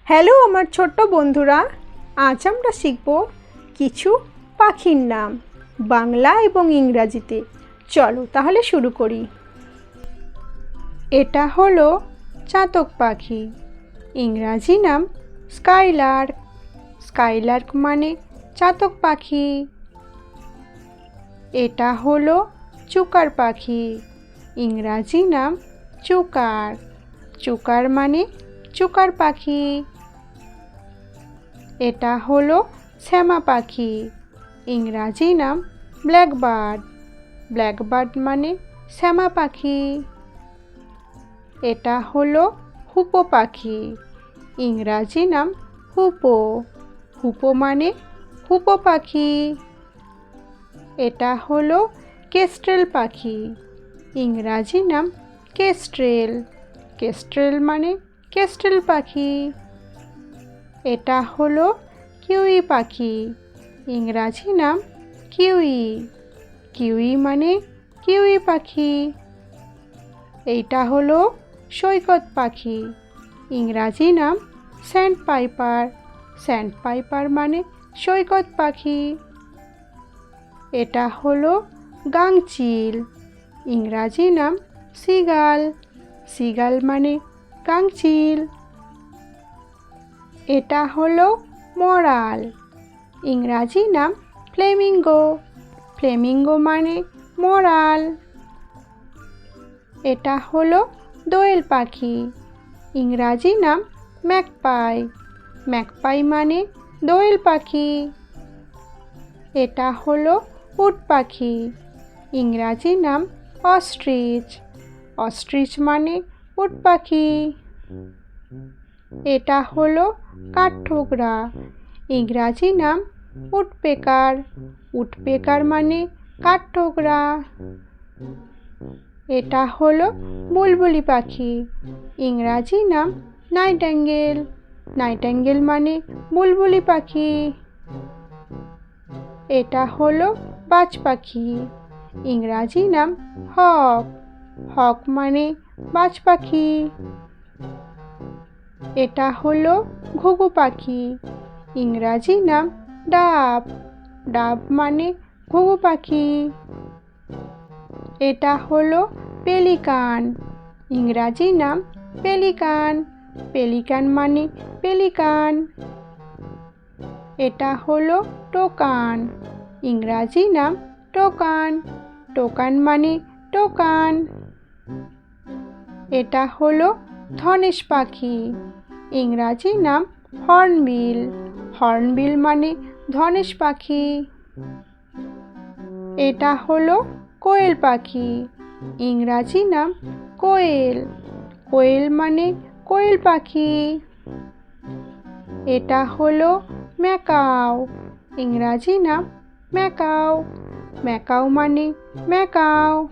Hello আমার ছোট্ট বন্ধুরা, আজ আমরা শিখব কিছু পাখির নাম বাংলা এবং ইংরাজিতে। চলো তাহলে শুরু করি। এটা হলো চাতক পাখি, ইংরাজি নাম স্কাইলার্ক। স্কাইলার্ক মানে চাতক পাখি। এটা হলো চুকার পাখি, ইংরাজি নাম চুকার। চুকার মানে চুকার পাখি। এটা হলো শ্যামা পাখি, ইংরাজি নাম ব্ল্যাকবার্ড। ব্ল্যাকবার্ড মানে শ্যামা পাখি। এটা হলো হুপো পাখি, ইংরাজি নাম হুপো। হুপো মানে হুপো পাখি। এটা হলো কেস্ট্রেল পাখি, ইংরাজি নাম কেস্ট্রেল। কেস্ট্রেল মানে কেস্ট্রেল পাখি। এটা হলো কিউই পাখি, ইংরাজি নাম কিউই। কিউই মানে কিউই পাখি। এইটা হলো সৈকত পাখি, ইংরাজি নাম স্যান্ড পাইপার। স্যান্ড পাইপার মানে সৈকত পাখি। এটা হলো গাংচিল, ইংরাজি নাম সিগাল। সিগাল মানে গাংচিল। এটা হলো মরাল, ইংরাজি নাম ফ্লেমিঙ্গো। ফ্লেমিঙ্গো মানে মরাল। এটা হলো দোয়েল পাখি, ইংরাজি নাম ম্যাকপাই। ম্যাকপাই মানে দোয়েল পাখি। এটা হলো উট পাখি, ইংরাজি নাম অস্ট্রিচ। অস্ট্রিচ মানে উট পাখি। এটা হলো কাঠঠোকরা, ইংরাজি নাম উডপেকার। উডপেকার মানে কাঠঠোকরা। এটা হলো বুলবুলি পাখি, ইংরাজি নাম নাইটেঙ্গেল। নাইটেঙ্গেল মানে বুলবুলি পাখি। এটা হলো বাজ পাখি, ইংরাজি নাম হক। হক মানে বাজ পাখি। এটা হলো ঘুঘু পাখি, ইংরাজি নাম ডাব। ডাব মানে ঘুঘু পাখি। এটা হলো পেলিকান, ইংরাজি নাম পেলিকান। পেলিকান মানে পেলিকান। এটা হলো টোকান, ইংরাজি নাম টোকান। টোকান মানে টোকান। এটা হলো ধনেশ পাখি, ইংরাজি নাম হর্নবিল। হর্নবিল মানে ধনেশ পাখি। এটা হলো কোয়েল পাখি, ইংরাজি নাম কোয়েল। কোয়েল মানে কোয়েল পাখি। এটা হলো ম্যাকাও, ইংরাজি নাম ম্যাকাও। ম্যাকাও মানে ম্যাকাও।